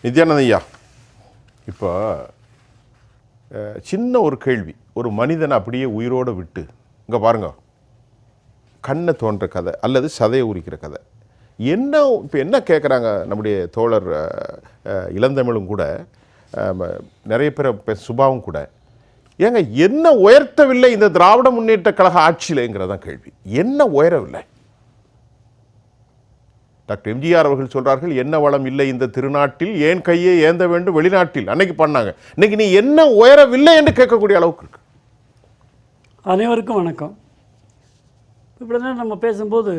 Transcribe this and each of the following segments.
நித்யானந்த ஐயா, இப்போ சின்ன ஒரு கேள்வி, ஒரு மனிதனை அப்படியே உயிரோடு விட்டு இங்கே பாருங்க, கண்ணை தோன்ற கதை அல்லது சதையை உரிக்கிற கதை என்ன? இப்போ என்ன கேட்குறாங்க நம்முடைய தோழர் இளந்தமிழும் கூட, நிறைய பேர் சுபாவும் கூட, ஏங்க என்ன உயர்த்தவில்லை இந்த திராவிட முன்னேற்ற கழக ஆட்சியில்ங்கிறதான் கேள்வி. என்ன உயரவில்லை? டாக்டர் எம்ஜிஆர் அவர்கள் சொல்றார்கள், என்ன வளம் இல்லை இந்த திருநாட்டில், ஏன் கையை ஏந்த வேண்டும் வெளிநாட்டில். அன்னைக்கு பண்ணாங்க. இன்னைக்கு நீ என்ன உயரவில்லை என்று கேட்கக்கூடிய அளவுக்கு இருக்கு. அனைவருக்கும் வணக்கம். இப்படிதான் நம்ம பேசும்போது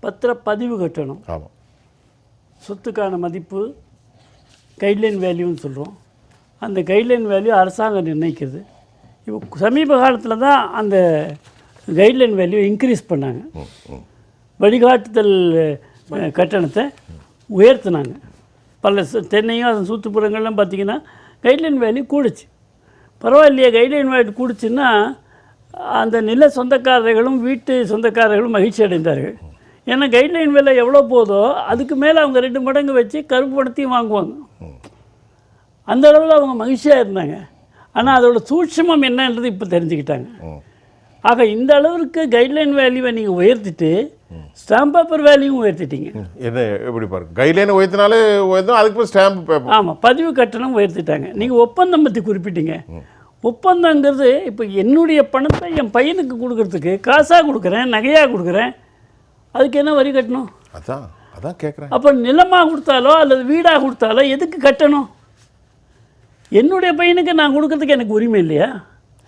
பத்திரப்பதிவு கட்டணும், ஆமாம், சொத்துக்கான மதிப்பு கைட்லைன் வேல்யூன்னு சொல்கிறோம். அந்த கைட்லைன் வேல்யூ அரசாங்கம் நிர்ணயிக்கிறது. இப்போ சமீப காலத்தில் தான் அந்த கைட்லைன் வேல்யூ இன்க்ரீஸ் பண்ணாங்க. வழிகாட்டுதல் கட்டணத்தை உயர்த்தினாங்க. பல தென்னையும் அதன் சுற்றுப்புறங்கள்லாம் பார்த்திங்கன்னா கைட்லைன் வேல்யூ கூடுச்சு. பரவாயில்லையே, கைட்லைன் வேல்யூ கூடுச்சுன்னா அந்த நில சொந்தக்காரர்களும் வீட்டு சொந்தக்காரர்களும் மகிழ்ச்சி அடைந்தார்கள். ஏன்னா கைட்லைன் விலை எவ்வளோ போதோ அதுக்கு மேலே அவங்க 2 மடங்கு வச்சு கருப்பு பணத்தையும் வாங்குவாங்க. அந்த அளவில் அவங்க மகிழ்ச்சியாக இருந்தாங்க. ஆனால் அதோட சூட்சமம் என்னன்றது இப்போ தெரிஞ்சுக்கிட்டாங்க. ஆக இந்த அளவுக்கு கைட்லைன் வேல்யூவை நீங்கள் உயர்த்திட்டு ஸ்டாம்ப் பேப்பர் வேல்யூவும் உயர்த்திட்டீங்க. என்ன எப்படி பாருங்க, கைட்லைனை உயர்த்தினாலே உயர்த்தும், அதுக்கு ஸ்டாம்ப் பேப்பர். ஆமாம், பதிவு கட்டணம் உயர்த்திட்டாங்க. நீங்கள் ஒப்பந்தம் பற்றி குறிப்பிட்டீங்க. ஒப்பந்தங்கிறது இப்போ என்னுடைய பணத்தை என் பையனுக்கு கொடுக்கறதுக்கு காசாக கொடுக்குறேன், நகையாக கொடுக்குறேன், அதுக்கு என்ன வரி கட்டணும்? அதான் கேட்குறேன். அப்போ நிலமாக கொடுத்தாலோ அல்லது வீடாக கொடுத்தாலோ எதுக்கு கட்டணும்? என்னுடைய பையனுக்கு நான் கொடுக்கறதுக்கு எனக்கு உரிமை இல்லையா?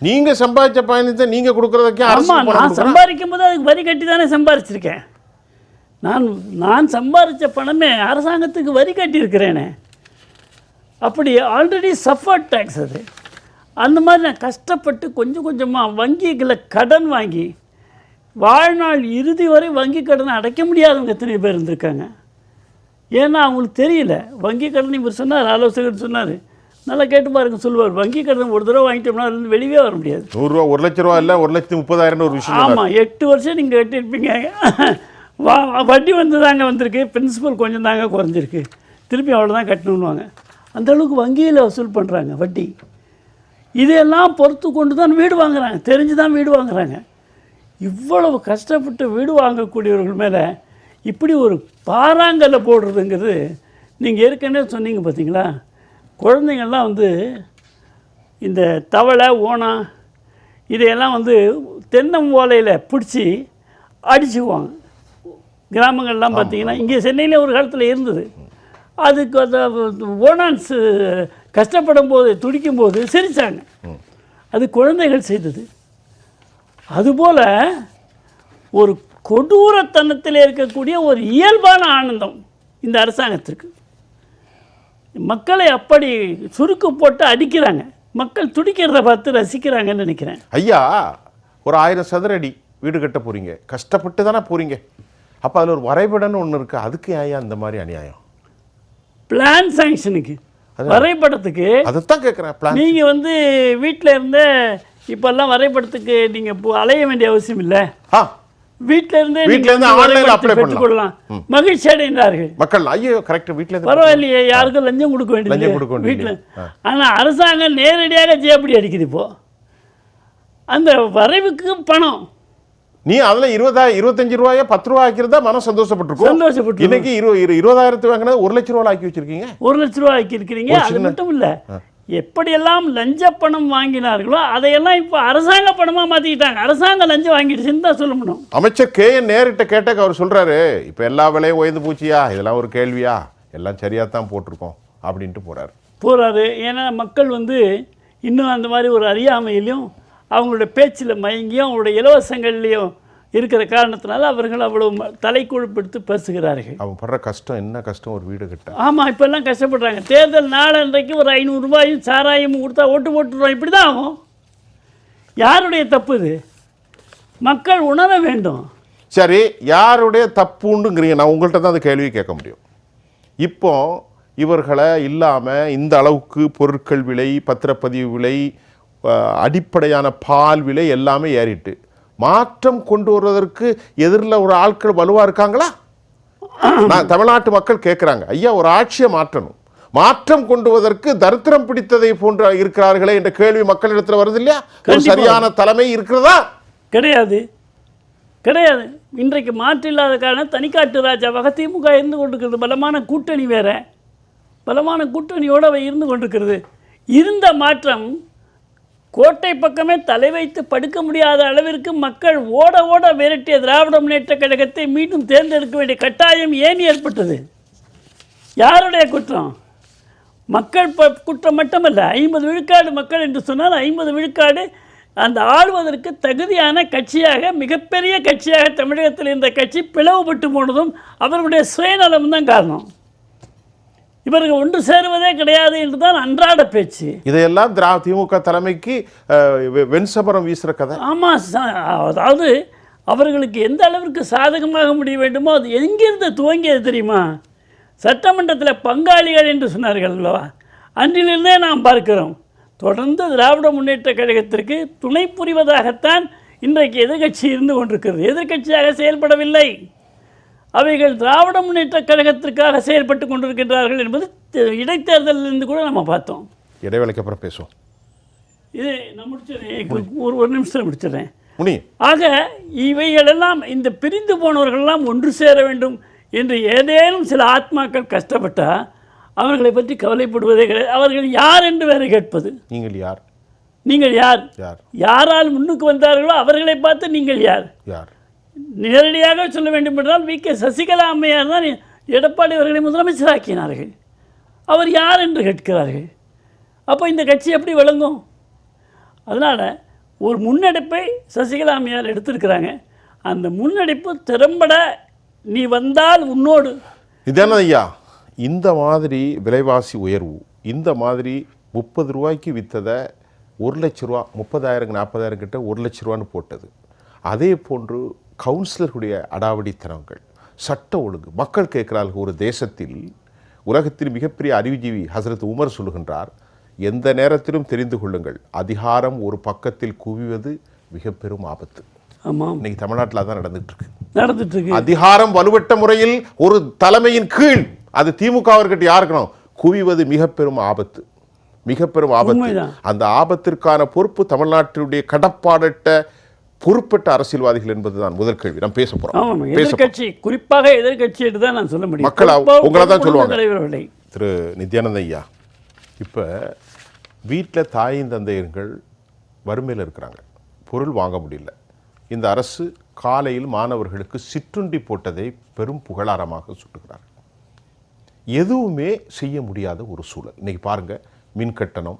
நீங்க சம்பாதிச்ச பயணத்தை நீங்க கொடுக்கறதுக்கு? ஆமாம், நான் சம்பாதிக்கும் போது அதுக்கு வரி கட்டி தானே சம்பாதிச்சிருக்கேன். நான் சம்பாதிச்ச பணமே அரசாங்கத்துக்கு வரி கட்டியிருக்கிறேனே. அப்படி ஆல்ரெடி சஃபர்ட் டேக்ஸ் அது. அந்த மாதிரி நான் கஷ்டப்பட்டு கொஞ்சம் கொஞ்சமாக வங்கிகளை கடன் வாங்கி வாழ்நாள் இறுதி வரை வங்கி கடனை அடைக்க முடியாதவங்க எத்தனை பேர் இருந்திருக்காங்க. ஏன்னா அவங்களுக்கு தெரியல. வங்கி கடன் இவர் சொன்னார், ஆலோசகர் சொன்னார், நல்லா கேட்டு பாருங்க, சொல்லுவார், வங்கி கடன் ஒரு தடவை வாங்கிட்டோம்னா அதுலேருந்து வெளியே வர முடியாது. 100 ரூபா, 1 லட்ச ரூபா இல்லை, 1,30,000 ஒரு விஷயம். ஆமாம், 8 வருஷம் நீங்கள் கட்டியிருப்பீங்க. வட்டி வந்து தாங்க வந்திருக்கு, பிரின்சிபல் கொஞ்சம் தாங்க குறைஞ்சிருக்கு, திருப்பி அவ்வளோதான் கட்டணுன்னுவாங்க. அந்தளவுக்கு வங்கியில் வசூல் பண்ணுறாங்க வட்டி. இதையெல்லாம் பொறுத்து கொண்டு தான் வீடு வாங்குறாங்க, தெரிஞ்சு தான் வீடு வாங்குறாங்க. இவ்வளவு கஷ்டப்பட்டு வீடு வாங்கக்கூடியவர்கள் மேலே இப்படி ஒரு பாறாங்கல்ல போடுறதுங்கிறது, நீங்கள் ஏற்கனவே சொன்னீங்க பார்த்தீங்களா, குழந்தைங்கள்லாம் வந்து இந்த தவளை, ஓணம் இதையெல்லாம் வந்து தென்னம் ஓலையில் பிடிச்சி அடிச்சுக்குவாங்க. கிராமங்கள்லாம் பார்த்தீங்கன்னா, இங்கே சென்னையில் ஒரு காலத்தில் இருந்தது. அதுக்கு அந்த ஓனான்ஸு கஷ்டப்படும் போது, துடிக்கும் போது சிரித்தாங்க. அது குழந்தைகள் செய்தது. அதுபோல் ஒரு கொடூரத்தனத்தில் இருக்கக்கூடிய ஒரு இயல்பான ஆனந்தம் இந்த அரசாங்கத்திற்கு. மக்களை அப்படி சுருக்கு போட்டு அடிக்கிறாங்க, மக்கள் துடிக்கிறத பார்த்து ரசிக்கிறாங்கன்னு நினைக்கிறேன். ஐயா, ஒரு 1000 சதுர அடி வீடு கட்ட போகிறீங்க, கஷ்டப்பட்டு தானே போகிறீங்க. அப்போ அதில் ஒரு வரைபடம்னு ஒன்று இருக்குது, அதுக்கு ஐயா இந்த மாதிரி அநியாயம்? பிளான் சாங்ஷனுக்கு, வரைபடத்துக்கு அதைத்தான் கேட்குறேன். நீங்கள் வந்து வீட்டில் இருந்த இப்போல்லாம் வரைபடத்துக்கு நீங்கள் அலைய வேண்டிய அவசியம் இல்லை. வீட்டில் இருந்தே பெற்றுக்கொள்ளலாம், மகிழ்ச்சி அடைந்தார்கள் மக்கள். ஐயோ, கரெக்ட், வீட்டில் பரவாயில்லையே, யாருக்கும் லஞ்சம் கொடுக்க வேண்டியது வீட்டில். ஆனால் அரசாங்கம் நேரடியாக ஜேபடி அடிக்குது. இப்போ அந்த வரைவுக்கு பணம் நீ அதில் 25 ரூபாயா 10 ரூபா ஆக்கிறதா மனம் சந்தோஷப்பட்டு. இன்னைக்கு 20,000 வாங்கினா 1 லட்ச ரூபா ஆக்கி வச்சிருக்கீங்க. 1 லட்ச ரூபா ஆக்கி இருக்கிறீங்க. அது மட்டும் இல்லை, எப்படியெல்லாம் லஞ்ச பணம் வாங்கினார்களோ அதையெல்லாம் இப்போ அரசாங்க பணமாக மாற்றிக்கிட்டாங்க. அரசாங்கம் லஞ்சம் வாங்கிடுச்சுன்னு தான் சொல்ல முடியும். அமைச்சர் KN நேரிட்ட கேட்டாக்க அவர் சொல்கிறாரு, இப்போ எல்லா விலையும் உயர்ந்து போச்சியா, இதெல்லாம் ஒரு கேள்வியா, எல்லாம் சரியாக தான் போட்டிருக்கோம் அப்படின்ட்டு போகிறாரு. ஏன்னா மக்கள் வந்து இன்னும் அந்த மாதிரி ஒரு அறியாமையிலையும் அவங்களோட பேச்சில் மயங்கியும் அவங்களுடைய இலவசங்கள்லையும் இருக்கிற காரணத்தினால அவர்கள் அவ்வளோ தலைக்குழுப்படுத்தி பேசுகிறார்கள். அவங்க படுற கஷ்டம், என்ன கஷ்டம் ஒரு வீடு கட்ட. ஆமாம், இப்போல்லாம் கஷ்டப்படுறாங்க. தேர்தல் நாளன்றைக்கு ஒரு 500 ரூபாயும் சாராயமும் கொடுத்தா ஓட்டு போட்டுருவோம். இப்படி தான் ஆகும். யாருடைய தப்பு இது? மக்கள் உணர வேண்டும். சரி, யாருடைய தப்புண்டுங்கிறீங்க? நான் உங்கள்கிட்ட தான் அந்த கேள்வியை கேட்க முடியும். இப்போ இவர்களை இல்லாமல் இந்த அளவுக்கு பொருட்கள் விலை, பத்திரப்பதிவு விலை, அடிப்படையான பால் விலை எல்லாமே ஏறிட்டு மாற்றம் கொண்டு வருவதற்கு எதிரில் ஒரு ஆட்கள் வலுவாக இருக்காங்களா? நான் தமிழ்நாட்டு மக்கள் கேட்குறாங்க, ஐயா ஒரு ஆட்சியை மாற்றணும், மாற்றம் கொண்டுவதற்கு தரித்திரம் பிடித்ததை போன்று இருக்கிறார்களே என்ற கேள்வி மக்களிடத்தில் வருது இல்லையா? ஒரு சரியான தலைமை இருக்கிறதா? கிடையாது, கிடையாது. இன்றைக்கு மாற்றில்லாத காரணம் தனிக்காட்டு ராஜாவாக திமுக இருந்து கொண்டிருக்கிறது. பலமான கூட்டணி வேற, பலமான கூட்டணியோடு அவை இருந்து கொண்டிருக்கிறது. இருந்த மாற்றம் கோட்டை பக்கமே தலை வைத்து படுக்க முடியாத அளவிற்கு மக்கள் ஓட ஓட விரட்டிய திராவிட முன்னேற்ற கழகத்தை மீண்டும் தேர்ந்தெடுக்க வேண்டிய கட்டாயம் ஏன் ஏற்பட்டது? யாருடைய குற்றம்? மக்கள் குற்றம் மட்டுமல்ல. 50 விழுக்காடு மக்கள் என்று சொன்னால் 50 விழுக்காடு அந்த ஆளுவதற்கு தகுதியான கட்சியாக, மிகப்பெரிய கட்சியாக தமிழகத்தில் இந்த கட்சி பிளவுபட்டு போனதும் அவர்களுடைய சுயநலம் தான் காரணம். இவர்கள் ஒன்று சேருவதே கிடையாது என்று தான் அன்றாட பேச்சு. இதையெல்லாம் திமுக தலைமைக்கு வெண்சபரம் வீசுற கதை. ஆமாம், அதாவது அவர்களுக்கு எந்த அளவிற்கு சாதகமாக முடிய வேண்டுமோ அது எங்கிருந்து துவங்கியது தெரியுமா? சட்டமன்றத்தில் பங்காளிகள் என்று சொன்னார்கள் அல்லவா, அன்றிலிருந்தே நாம் பார்க்கிறோம். தொடர்ந்து திராவிட முன்னேற்ற கழகத்திற்கு துணை புரிவதாகத்தான் இன்றைக்கு எதிர்கட்சி இருந்து கொண்டிருக்கிறது. எதிர்கட்சியாக செயல்படவில்லை, அவைகள் திராவிட முன்னேற்ற கழகத்திற்காக செயல்பட்டு கொண்டிருக்கின்றார்கள் என்பது இடைத்தேர்தலிலிருந்து கூட நம்ம பார்த்தோம். இடைவேளைக்கு அப்புறம் பேசுவோம். இது நான் முடிச்சிடறேன், ஒரு நிமிஷம் முடிச்சிடறேன். ஆக இவைகளெல்லாம், இந்த பிரிந்து போனவர்களெல்லாம் ஒன்று சேர வேண்டும் என்று ஏதேனும் சில ஆத்மாக்கள் கஷ்டப்பட்டால் அவர்களை பற்றி கவலைப்படுவதே கிடையாது. அவர்கள் யார் என்று வேறு கேட்பது. நீங்கள் யார்? நீங்கள் யார்? யாரால் முன்னுக்கு வந்தார்களோ அவர்களை பார்த்து நீங்கள் யார்? நேரடியாக சொல்ல வேண்டும் என்றால் வி.கே. சசிகலா அம்மையார் தான் எடப்பாடி அவர்களை முதலமைச்சராக்கினார்கள். அவர் யார் என்று கேட்கிறார்கள். அப்போ இந்த கட்சி எப்படி விளங்கும்? அதனால் ஒரு முன்னெடுப்பை சசிகலா அம்மையார் எடுத்திருக்கிறாங்க. அந்த முன்னெடுப்பு திறம்பட நீ வந்தால் உன்னோடு. இதான ஐயா, இந்த மாதிரி விலைவாசி உயர்வு, இந்த மாதிரி 30 ரூபாய்க்கு விற்றதை 1 லட்ச ரூபா, 30,000 40,000 கிட்ட 1 லட்ச ரூபான்னு போட்டது. அதே போன்று கவுன்சிலர்களுடைய அடாவடித்தனங்கள், சட்ட ஒழுங்கு. மக்கள் கேட்கிறார்கள், ஒரு தேசத்தில் உலகத்தில் மிகப்பெரிய அறிவுஜீவி ஹசரத் உமர் சொல்லுகின்றார், எந்த நேரத்திலும் தெரிந்து கொள்ளுங்கள், அதிகாரம் ஒரு பக்கத்தில் குவிவது மிக பெரும் ஆபத்து. ஆமாம், இன்னைக்கு தமிழ்நாட்டில் தான் நடந்துட்டு இருக்கு. அதிகாரம் வலுவட்ட முறையில் ஒரு தலைமையின் கீழ், அது திமுகவிற்கிட்ட யாருக்கணும், குவிவது மிக பெரும் ஆபத்து, மிக பெரும் ஆபத்து. அந்த ஆபத்திற்கான பொறுப்பு தமிழ்நாட்டினுடைய கடப்பாடட்ட பொறுப்பட்ட அரசியல்வாதிகள் என்பதுதான் முதல் கேள்வி. நாம் பேச போறோம். எதிர்கட்சி, குறிப்பாக எதிர்கட்சி என்று தான் நான் சொல்ல முடியும். மக்கள் உங்களை தான் சொல்லுவாங்க. திரு நித்யானந்த ஐயா, இப்போ வீட்டில் தாயின் தந்தையர்கள் வறுமையில் இருக்கிறாங்க, பொருள் வாங்க முடியல. இந்த அரசு காலையில் மாணவர்களுக்கு சிற்றுண்டி போட்டதை பெரும் புகழாரமாக சுட்டுகிறார். எதுவுமே செய்ய முடியாத ஒரு சூழல். இன்றைக்கி பாருங்கள், மின்கட்டணம்,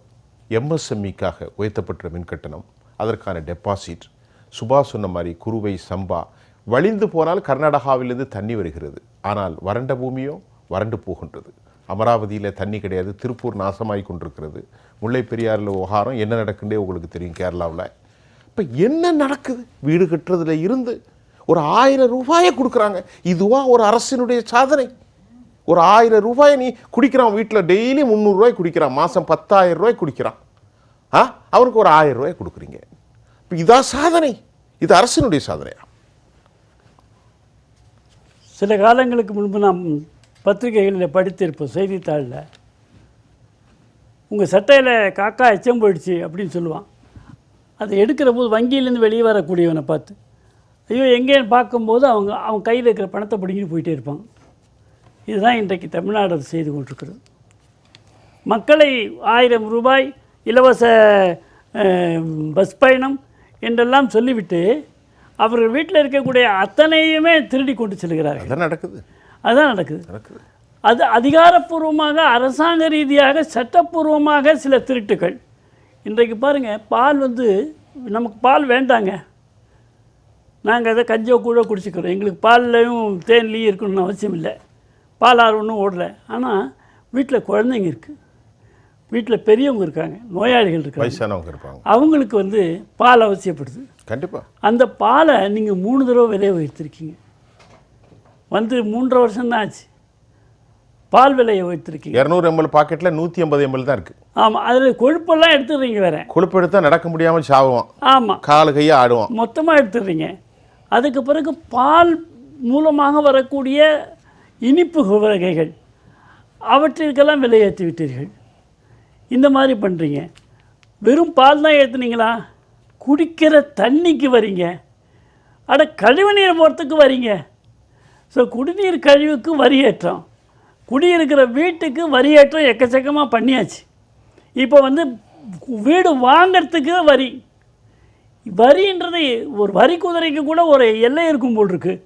எம்எஸ்எம்இக்காக உயர்த்தப்பட்ட மின்கட்டணம், அதற்கான டெபாசிட், சுபாஷ் சொன்ன மாதிரி குறுவை சம்பா, வழிந்து போனால் கர்நாடகாவிலிருந்து தண்ணி வருகிறது, ஆனால் வறண்ட பூமியோ வறண்டு போகின்றது. அமராவதியில் தண்ணி கிடையாது, திருப்பூர் நாசமாகி கொண்டிருக்கிறது. முல்லை பெரியாறில் விவகாரம் என்ன நடக்குன்னே உங்களுக்கு தெரியும் கேரளாவில். இப்போ என்ன நடக்குது? வீடு கட்டுறதுல இருந்து ஒரு 1000 ரூபாயை கொடுக்குறாங்க. இதுவாக ஒரு அரசினுடைய சாதனை? ஒரு 1000 ரூபாயை நீ குடிக்கிறான், வீட்டில் டெய்லி 300 ரூபாய் குடிக்கிறான், மாதம் 10,000 ரூபாய் குடிக்கிறான். அவருக்கு ஒரு 1000 ரூபாய் கொடுக்குறீங்க. இப்போ இதான் சாதனை? இது அரசினுடைய சாதனையா? சில காலங்களுக்கு முன்பு நாம் பத்திரிகைகளில் படித்திருப்போம், செய்தித்தாளில், உங்கள் சட்டையில் காக்கா எச்சம் போயிடுச்சு அப்படின்னு சொல்லுவான். அதை எடுக்கிற போது வங்கியிலேருந்து வெளியே வரக்கூடியவனை பார்த்து ஐயோ எங்கேன்னு பார்க்கும்போது அவன் கையில் இருக்கிற பணத்தை பிடிங்கிட்டு போயிட்டே இருப்பாங்க. இதுதான் இன்றைக்கு தமிழ்நாடு செய்து கொண்டிருக்கிறது. மக்களை 1000 ரூபாய் இலவச பஸ் பயணம் என்றெல்லாம் சொல்லிவிட்டு அவர்கள் வீட்டில் இருக்கக்கூடிய அத்தனையுமே திருடி கொண்டு செல்கிறார்கள். அதுதான் நடக்குது. அது அதிகாரப்பூர்வமாக, அரசாங்க ரீதியாக, சட்டப்பூர்வமாக சில திருட்டுகள். இன்றைக்கு பாருங்கள், பால் நமக்கு பால் வேண்டாங்க, நாங்கள் அதை கஞ்சோ கூட குடிச்சிக்கிறோம், எங்களுக்கு பால்லையும் தேன்லேயும் இருக்கணும்னு அவசியம் இல்லை, பாலாறு ஒன்றும் ஓடலை. ஆனால் வீட்டில் குழந்தைங்க இருக்குது, வீட்டில் பெரியவங்க இருக்காங்க, நோயாளிகள் இருக்காங்க, வயசானவங்க இருப்பாங்க, அவங்களுக்கு பால் அவசியப்படுது. கண்டிப்பாக அந்த பாலை நீங்கள் 3 தடவை விலையை உயர்த்திருக்கீங்க. 3.5 வருஷம் தான் ஆச்சு. பால் விலையை உயர்த்திருக்கீங்க. 200 ml பாக்கெட்டில் 150 ml தான் இருக்குது. ஆமாம், அதில் கொழுப்பெல்லாம் எடுத்துடுறீங்க. வேறு கொழுப்பு எடுத்தால் நடக்க முடியாமல் சாவுவோம். ஆமாம், காலு கையை ஆடுவோம். மொத்தமாக எடுத்துடுறீங்க. அதுக்கு பிறகு பால் மூலமாக வரக்கூடிய இனிப்பு வகைகள், அவற்றிற்கெல்லாம் விலையேற்றி விட்டீர்கள். இந்த மாதிரி பண்ணுறீங்க. வெறும் பால் தான் ஏற்றுனீங்களா? குடிக்கிற தண்ணிக்கு வரீங்க. அட கழிவுநீர் போகிறதுக்கு வரீங்க. ஸோ குடிநீர் கழிவுக்கு வரியேற்றம், குடியிருக்கிற வீட்டுக்கு வரியேற்றம் எக்கச்சக்கமாக பண்ணியாச்சு. இப்போ வீடு வாங்கிறதுக்கு வரி. வரின்றது ஒரு வரி குதிரைக்கு கூட ஒரு எல்லை இருக்கும் போல் இருக்குது.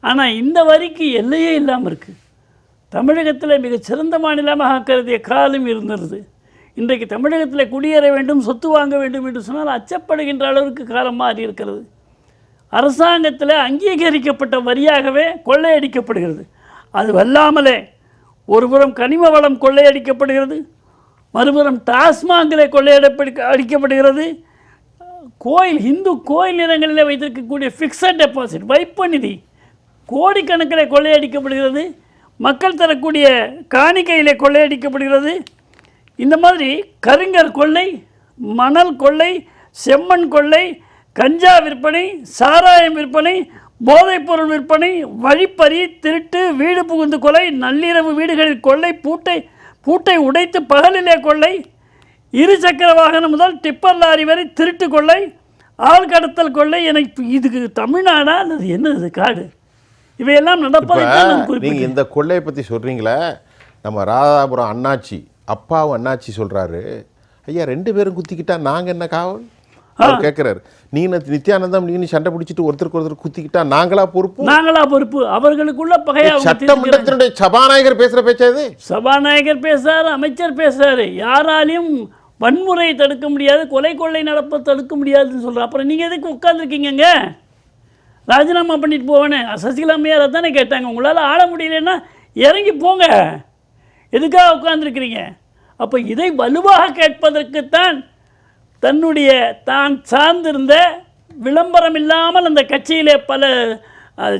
ஆனால் இந்த வரிக்கு எல்லையே இல்லாமல் இருக்குது. தமிழகத்தில் மிகச்சிறந்த மாநிலமாக கருதிய காலம் இருந்தது. இன்றைக்கு தமிழகத்தில் குடியேற வேண்டும், சொத்து வாங்க வேண்டும் என்று சொன்னால் அச்சப்படுகின்ற அளவிற்கு காலம் மாறி இருக்கிறது. அரசாங்கத்தில் அங்கீகரிக்கப்பட்ட வரியாகவே கொள்ளையடிக்கப்படுகிறது. அது வல்லாமலே ஒருபுறம் கனிம வளம் கொள்ளையடிக்கப்படுகிறது, மறுபுறம் டாஸ்மாகிலே அடிக்கப்படுகிறது. இந்து கோயில் நிலங்களில் வைத்திருக்கக்கூடிய ஃபிக்ஸட் டெபாசிட் வைப்பு நிதி கோடிக்கணக்கில் கொள்ளையடிக்கப்படுகிறது. மக்கள் தரக்கூடிய காணிக்கையிலே கொள்ளையடிக்கப்படுகிறது. இந்த மாதிரி கருங்கல் கொள்ளை, மணல் கொள்ளை, செம்மண் கொள்ளை, கஞ்சா விற்பனை, சாராயம் விற்பனை, போதைப்பொருள் விற்பனை, வழிப்பறி, திருட்டு, வீடு புகுந்து கொலை, நள்ளிரவு வீடுகளில் கொள்ளை, பூட்டை உடைத்து பகலிலே கொள்ளை, இருசக்கர வாகனம் முதல் டிப்பர் லாரி வரை திருட்டு கொள்ளை, ஆள் கடத்தல் கொள்ளை. எனக்கு இதுக்கு தமிழ்நாடா அல்லது என்னது காடு? இவையெல்லாம் நடப்பதை நீங்கள் இந்த கொள்ளையை பற்றி சொல்கிறீங்களே, நம்ம ராதாபுரம் அண்ணாச்சி அப்பாவும் அண்ணாச்சி சொல்கிறாரு, ஐயா 2 பேரும் குத்திக்கிட்டா நாங்கள் என்ன காவல் அவர் கேட்குறாரு. நித்யானந்தம் நீ சண்டை பிடிச்சிட்டு ஒருத்தருக்கு குத்திக்கிட்டா நாங்களா பொறுப்பு? அவர்களுக்குள்ள பகையா? சட்டமன்றத்தினுடைய சபாநாயகர் பேசுகிற பேச்சாது. சபாநாயகர் பேசுறாரு, அமைச்சர் பேசுறாரு. யாராலையும் வன்முறையை தடுக்க முடியாது, கொள்ளை நடப்பை தடுக்க முடியாதுன்னு சொல்கிறார். அப்புறம் நீங்கள் எதுக்கு உட்காந்துருக்கீங்க? ராஜினாமா பண்ணிட்டு போவேன்னு சசிகலா அம்மையாரை தானே கேட்டாங்க. உங்களால் ஆள முடியலன்னா இறங்கி போங்க, எதுக்காக உட்கார்ந்துருக்கிறீங்க? அப்போ இதை வலுவாக கேட்பதற்குத்தான் தான் சார்ந்திருந்த விளம்பரம் இல்லாமல் அந்த கட்சியிலே பல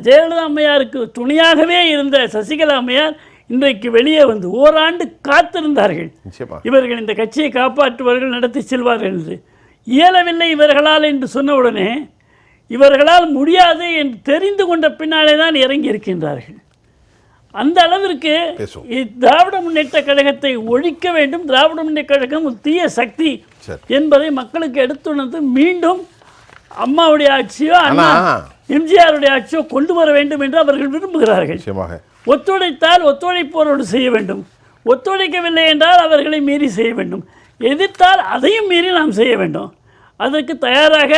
ஜெயலலிதா அம்மையாருக்கு துணையாகவே இருந்த சசிகலா அம்மையார் இன்றைக்கு வெளியே ஓராண்டு காத்திருந்தார்கள். இவர்கள் இந்த கட்சியை காப்பாற்றுவார்கள், நடத்தி செல்வார்கள் என்று. இயலவில்லை இவர்களால் என்று சொன்னவுடனே இவர்களால் முடியாது என்று தெரிந்து கொண்ட பின்னாலே தான் இறங்கி இருக்கின்றார்கள். அந்த அளவிற்கு திராவிட முன்னேற்ற கழகத்தை ஒழிக்க வேண்டும். திராவிட முன்னேற்ற கழகம் ஒரு தீய சக்தி என்பதை மக்களுக்கு எடுத்துணர்ந்து மீண்டும் அம்மாவுடைய ஆட்சியோ எம்ஜிஆருடைய ஆட்சியோ கொண்டு வர வேண்டும் என்று அவர்கள் விரும்புகிறார்கள். ஒத்துழைத்தால் ஒத்துழைப்போரோடு செய்ய வேண்டும், ஒத்துழைக்கவில்லை என்றால் அவர்களை மீறி செய்ய வேண்டும், எதிர்த்தால் அதையும் மீறி நாம் செய்ய வேண்டும். அதற்கு தயாராக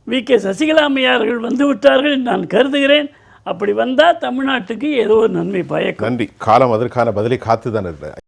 வி.கே. சசிகலா அம்மையார்கள் வந்துவிட்டார்கள் என்று நான் கருதுகிறேன். அப்படி வந்தால் தமிழ்நாட்டுக்கு ஏதோ ஒரு நன்மை பயக்கும். நன்றி. காலம் அதற்கான பதிலை காத்து தான் இருக்கிறேன்.